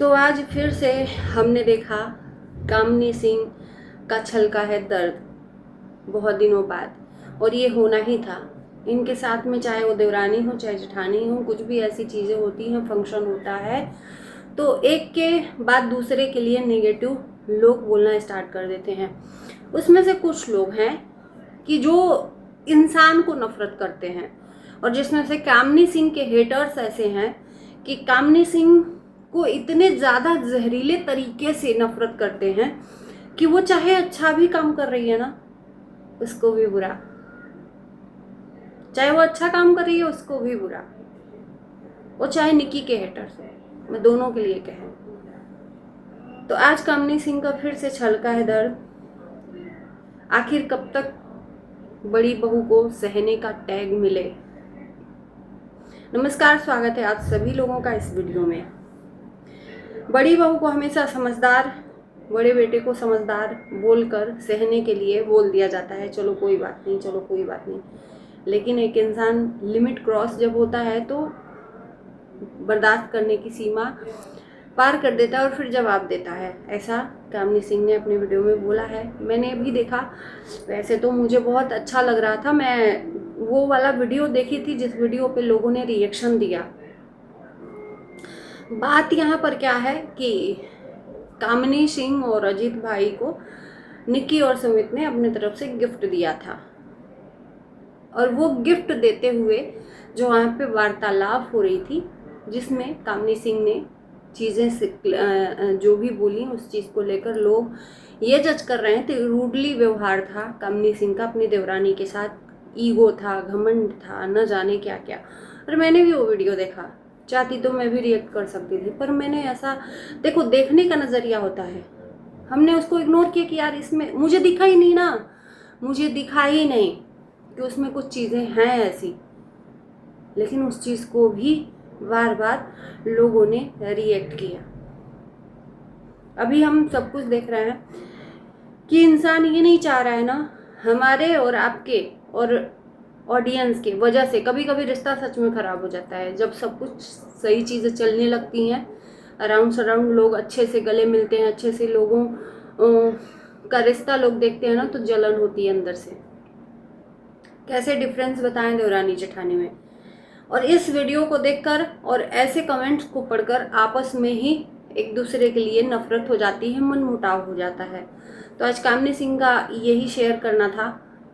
तो आज फिर से हमने देखा कामिनी सिंह का छलका है दर्द बहुत दिनों बाद, और ये होना ही था इनके साथ में। चाहे वो देवरानी हो चाहे जेठानी हो, कुछ भी ऐसी चीज़ें होती हैं, फंक्शन होता है तो एक के बाद दूसरे के लिए नेगेटिव लोग बोलना स्टार्ट कर देते हैं। उसमें से कुछ लोग हैं कि जो इंसान को नफरत करते हैं, और जिसमें से कामिनी सिंह के हेटर्स ऐसे हैं कि कामिनी सिंह को इतने ज़्यादा जहरीले तरीके से नफरत करते हैं कि वो चाहे अच्छा भी काम कर रही है ना, उसको भी बुरा, चाहे वो अच्छा काम कर रही है उसको भी बुरा, वो चाहे निकी के हेटर्स है, मैं दोनों के लिए कहें। तो आज कामिनी सिंह का फिर से छलका है दर्द। आखिर कब तक बड़ी बहू को सहने का टैग मिले। नमस्कार, स्वागत है आप सभी लोगों का इस वीडियो में। बड़ी बहू को हमेशा समझदार, बड़े बेटे को समझदार बोलकर सहने के लिए बोल दिया जाता है, चलो कोई बात नहीं, चलो कोई बात नहीं। लेकिन एक इंसान लिमिट क्रॉस जब होता है तो बर्दाश्त करने की सीमा पार कर देता है और फिर जवाब देता है। ऐसा कामिनी सिंह ने अपने वीडियो में बोला है। मैंने भी देखा, वैसे तो मुझे बहुत अच्छा लग रहा था। मैं वो वाला वीडियो देखी थी जिस वीडियो पे लोगों ने रिएक्शन दिया। बात यहाँ पर क्या है कि कामिनी सिंह और अजीत भाई को निक्की और सुमित ने अपने तरफ से गिफ्ट दिया था, और वो गिफ्ट देते हुए जो वहाँ पे वार्तालाप हो रही थी, जिसमें कामिनी सिंह ने चीज़ें जो भी बोली, उस चीज़ को लेकर लोग ये जज कर रहे थे रूडली व्यवहार था कामिनी सिंह का अपनी देवरानी के साथ, ईगो था, घमंड था, न जाने क्या क्या। और मैंने भी वो वीडियो देखा, चाहती तो मैं भी रिएक्ट कर सकती थी, पर मैंने ऐसा, देखो देखने का नज़रिया होता है, हमने उसको इग्नोर किया कि यार इसमें मुझे दिखा ही नहीं ना, मुझे दिखा ही नहीं कि उसमें कुछ चीज़ें हैं ऐसी। लेकिन उस चीज़ को भी बार बार लोगों ने रिएक्ट किया। अभी हम सब कुछ देख रहे हैं कि इंसान ये नहीं चाह रहा है ना, हमारे और आपके और ऑडियंस के वजह से कभी कभी रिश्ता सच में ख़राब हो जाता है। जब सब कुछ सही चीज़ें चलने लगती हैं, अराउंड सराउंड लोग अच्छे से गले मिलते हैं, अच्छे से लोगों का रिश्ता लोग देखते हैं ना, तो जलन होती है अंदर से। कैसे डिफरेंस बताएं देवरानी जेठानी में। और इस वीडियो को देखकर और ऐसे कमेंट्स को पढ़कर आपस में ही एक दूसरे के लिए नफरत हो जाती है, मन मुटाव हो जाता है। तो आज कामिनी सिंह का यही शेयर करना था।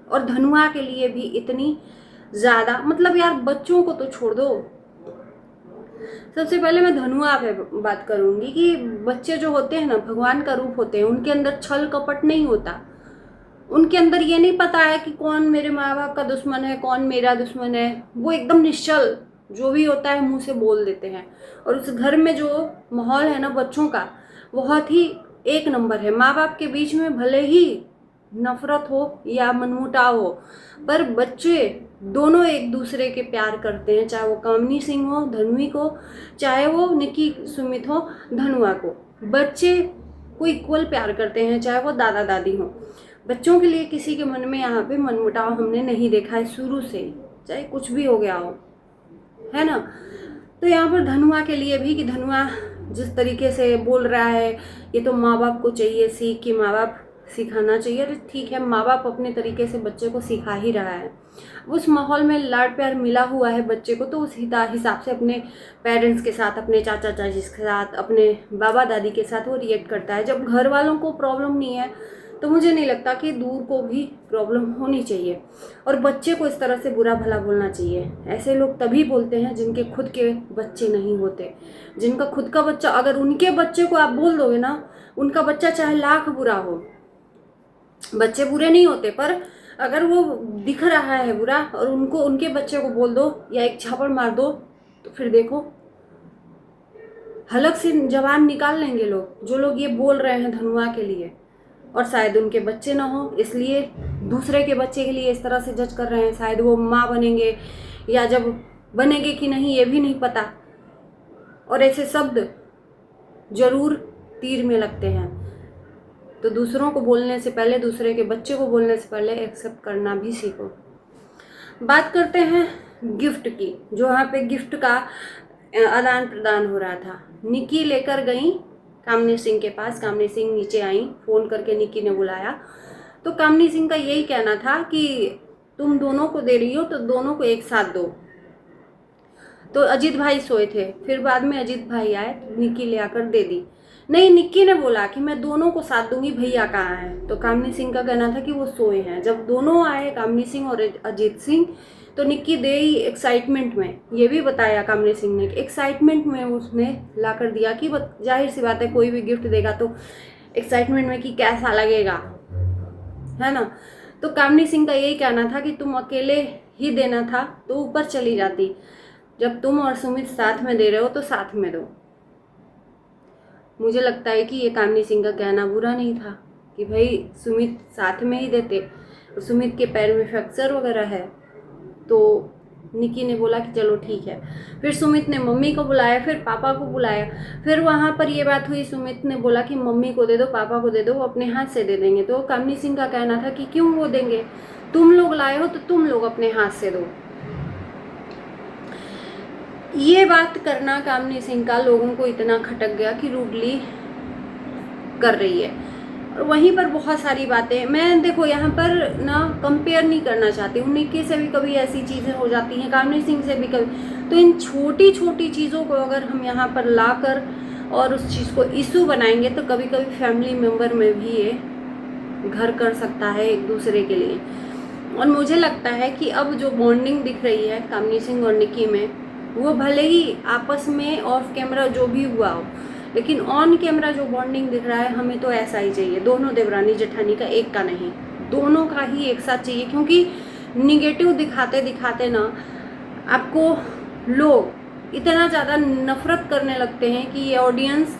और धनुआ के लिए भी इतनी ज़्यादा, मतलब यार बच्चों को तो छोड़ दो। सबसे पहले मैं धनुआ पे बात करूंगी कि बच्चे जो होते हैं ना, भगवान का रूप होते हैं, उनके अंदर छल कपट नहीं होता। उनके अंदर ये नहीं पता है कि कौन मेरे माँ बाप का दुश्मन है, कौन मेरा दुश्मन है। वो एकदम निश्चल, जो भी होता है मुंह से बोल देते हैं। और उस घर में जो माहौल है ना बच्चों का, बहुत ही एक नंबर है। माँ बाप के बीच में भले ही नफरत हो या मनमुटाव हो, पर बच्चे दोनों एक दूसरे के प्यार करते हैं, चाहे वो कामिनी सिंह हो धनुई को, चाहे वो निकी सुमित हो धनुआ को। बच्चे को इक्वल प्यार करते हैं, चाहे वो दादा दादी हो। बच्चों के लिए किसी के मन में यहाँ पे मनमुटाव हमने नहीं देखा है शुरू से, चाहे कुछ भी हो गया हो, है ना। तो यहाँ पर धनुआ के लिए भी, कि धनुआ जिस तरीके से बोल रहा है, ये तो माँ बाप को चाहिए सीख, कि माँ बाप सिखाना चाहिए। अरे ठीक है, माँ बाप अपने तरीके से बच्चे को सिखा ही रहा है। उस माहौल में लाड प्यार मिला हुआ है बच्चे को, तो उस हिसाब से अपने पेरेंट्स के साथ, अपने चाचा चाची के साथ, अपने बाबा दादी के साथ वो रिएक्ट करता है। जब घर वालों को प्रॉब्लम नहीं है तो मुझे नहीं लगता कि दूर को भी प्रॉब्लम होनी चाहिए। और बच्चे को इस तरह से बुरा भला बोलना चाहिए। ऐसे लोग तभी बोलते हैं जिनके खुद के बच्चे नहीं होते। जिनका खुद का बच्चा, अगर उनके बच्चे को आप बोल दोगे ना, उनका बच्चा चाहे लाख बुरा हो, बच्चे बुरे नहीं होते, पर अगर वो दिख रहा है बुरा और उनको, उनके बच्चे को बोल दो या एक झापड़ मार दो, तो फिर देखो हलक से जवान निकाल लेंगे लोग, जो लोग ये बोल रहे हैं धनुआ के लिए। और शायद उनके बच्चे ना हो, इसलिए दूसरे के बच्चे के लिए इस तरह से जज कर रहे हैं। शायद वो माँ बनेंगे या जब बनेंगे कि नहीं ये भी नहीं पता। और ऐसे शब्द जरूर तीर में लगते हैं। तो दूसरों को बोलने से पहले, दूसरे के बच्चे को बोलने से पहले एक्सेप्ट करना भी सीखो। बात करते हैं गिफ्ट की, जो वहाँ पे गिफ्ट का आदान प्रदान हो रहा था। निक्की लेकर गई कामनी सिंह के पास। कामनी सिंह नीचे आई, फ़ोन करके निक्की ने बुलाया। तो कामनी सिंह का यही कहना था कि तुम दोनों को दे रही हो तो दोनों को एक साथ दो। तो अजीत भाई सोए थे, फिर बाद में अजीत भाई आए तो निक्की ले आकर दे दी। नहीं, निक्की ने बोला कि मैं दोनों को साथ दूंगी, भैया कहाँ हैं? तो कामनी सिंह का कहना था कि वो सोए हैं। जब दोनों आए, कामनी सिंह और अजीत सिंह, तो निक्की दे ही एक्साइटमेंट में, ये भी बताया कामनी सिंह ने कि एक्साइटमेंट में उसने ला कर दिया कि जाहिर सी बात है कोई भी गिफ्ट देगा तो एक्साइटमेंट में कि कैसा लगेगा, है ना। तो कामनी सिंह का यही कहना था कि तुम अकेले ही देना था तो ऊपर चली जाती, जब तुम और सुमित साथ में दे रहे हो तो साथ में दो। मुझे लगता है कि ये कामनी सिंह का कहना बुरा नहीं था कि भाई सुमित साथ में ही देते। और सुमित के पैर में फ्रैक्चर वगैरह है, तो निक्की ने बोला कि चलो ठीक है। फिर सुमित ने मम्मी को बुलाया, फिर पापा को बुलाया। फिर वहाँ पर ये बात हुई, सुमित ने बोला कि मम्मी को दे दो, पापा को दे दो, वो अपने हाथ से दे देंगे। तो कामनी सिंह का कहना था कि क्यों वो देंगे, तुम लोग लाए हो तो तुम लोग अपने हाथ से दो। ये बात करना कामनी सिंह का लोगों को इतना खटक गया कि रूडली कर रही है। और वहीं पर बहुत सारी बातें, मैं देखो यहाँ पर ना कंपेयर नहीं करना चाहती हूँ, निक्की से भी कभी ऐसी चीज़ें हो जाती हैं, कामनी सिंह से भी कभी। तो इन छोटी छोटी चीज़ों को अगर हम यहाँ पर लाकर और उस चीज़ को इशू बनाएंगे तो कभी कभी फैमिली मेम्बर में भी ये घर कर सकता है एक दूसरे के लिए। और मुझे लगता है कि अब जो बॉन्डिंग दिख रही है कामनी सिंह और निक्की में, वो भले ही आपस में ऑफ कैमरा जो भी हुआ हो, लेकिन ऑन कैमरा जो बॉन्डिंग दिख रहा है हमें तो ऐसा ही चाहिए। दोनों देवरानी जेठानी का, एक का नहीं, दोनों का ही एक साथ चाहिए। क्योंकि निगेटिव दिखाते दिखाते ना आपको लोग इतना ज़्यादा नफरत करने लगते हैं कि ये ऑडियंस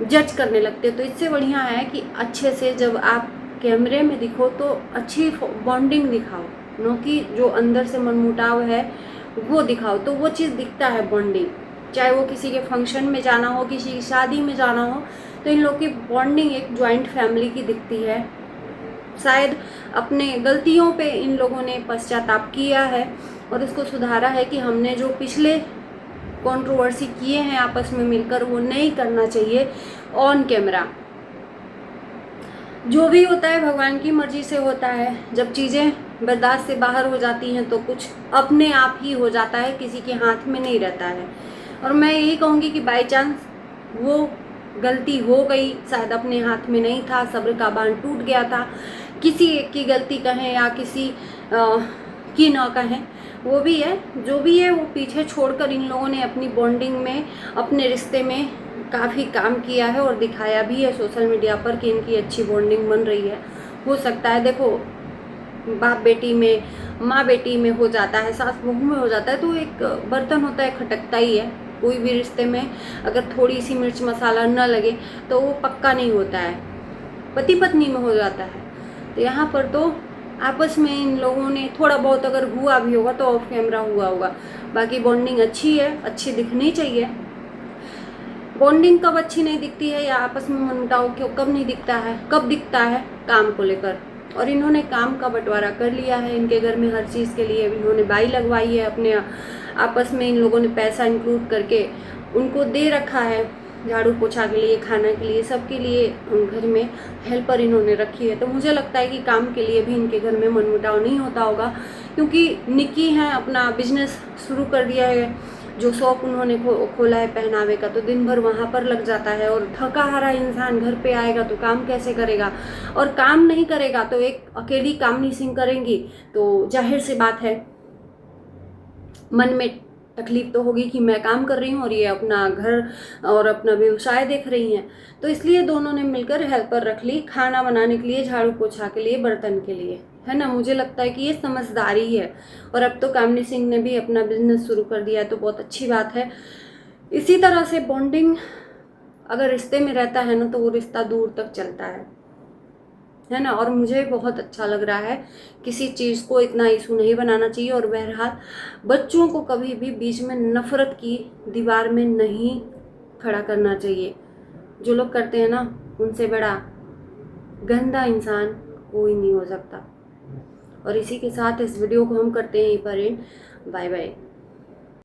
जज करने लगते हैं। तो इससे बढ़िया है कि अच्छे से जब आप कैमरे में दिखो तो अच्छी बॉन्डिंग दिखाओ, नो कि जो अंदर से मनमुटाव है वो दिखाओ। तो वो चीज़ दिखता है बॉन्डिंग, चाहे वो किसी के फंक्शन में जाना हो, किसी की शादी में जाना हो, तो इन लोग की बॉन्डिंग एक जॉइंट फैमिली की दिखती है। शायद अपने गलतियों पे इन लोगों ने पश्चाताप किया है और इसको सुधारा है कि हमने जो पिछले कंट्रोवर्सी किए हैं आपस में मिलकर, वो नहीं करना चाहिए ऑन कैमरा। जो भी होता है भगवान की मर्जी से होता है। जब चीज़ें बर्दाश्त से बाहर हो जाती हैं तो कुछ अपने आप ही हो जाता है, किसी के हाथ में नहीं रहता है। और मैं यही कहूँगी कि बाय चांस वो गलती हो गई, शायद अपने हाथ में नहीं था, सब्र का बांध टूट गया था, किसी एक की गलती कहें या किसी की ना कहें, वो भी है जो भी है, वो पीछे छोड़कर इन लोगों ने अपनी बॉन्डिंग में, अपने रिश्ते में काफ़ी काम किया है और दिखाया भी है सोशल मीडिया पर कि इनकी अच्छी बॉन्डिंग बन रही है। हो सकता है, देखो बाप बेटी में, माँ बेटी में हो जाता है, सास बहू में हो जाता है, तो एक बर्तन होता है, खटकता ही है। कोई भी रिश्ते में अगर थोड़ी सी मिर्च मसाला न लगे तो वो पक्का नहीं होता है, पति पत्नी में हो जाता है। तो यहाँ पर तो आपस में इन लोगों ने थोड़ा बहुत अगर हुआ भी होगा तो ऑफ कैमरा हुआ होगा, बाकी बॉन्डिंग अच्छी है, अच्छी दिखनी चाहिए। बॉन्डिंग कब अच्छी नहीं दिखती है या आपस में मनमुटाव क्यों कब नहीं दिखता है, कब दिखता है? काम को लेकर। और इन्होंने काम का बंटवारा कर लिया है, इनके घर में हर चीज़ के लिए इन्होंने बाई लगवाई है, अपने आपस में इन लोगों ने पैसा इंक्लूड करके उनको दे रखा है, झाड़ू पोछा के लिए, खाना के लिए, सबके लिए घर में हेल्पर इन्होंने रखी है। तो मुझे लगता है कि काम के लिए भी इनके घर में मनमुटाव नहीं होता होगा, क्योंकि निक्की हैं अपना बिजनेस शुरू कर दिया है, जो शॉप उन्होंने खोला है पहनावे का, तो दिन भर वहाँ पर लग जाता है। और थका हारा इंसान घर पे आएगा तो काम कैसे करेगा, और काम नहीं करेगा तो एक अकेली कामनी सिंह करेंगी तो जाहिर सी बात है मन में तकलीफ तो होगी कि मैं काम कर रही हूँ और ये अपना घर और अपना व्यवसाय देख रही हैं। तो इसलिए दोनों ने मिलकर हेल्पर रख ली, खाना बनाने के लिए, झाड़ू पोछा के लिए, बर्तन के लिए, है ना। मुझे लगता है कि ये समझदारी है। और अब तो कामनी सिंह ने भी अपना बिजनेस शुरू कर दिया है तो बहुत अच्छी बात है। इसी तरह से बॉन्डिंग अगर रिश्ते में रहता है ना तो वो रिश्ता दूर तक चलता है ना। और मुझे बहुत अच्छा लग रहा है, किसी चीज़ को इतना इशू नहीं बनाना चाहिए। और बहरहाल बच्चों को कभी भी बीच में नफरत की दीवार में नहीं खड़ा करना चाहिए। जो लोग करते हैं ना, उनसे बड़ा गंदा इंसान कोई नहीं हो सकता। और इसी के साथ इस वीडियो को हम करते हैं यहीं पर एंड। Bye bye.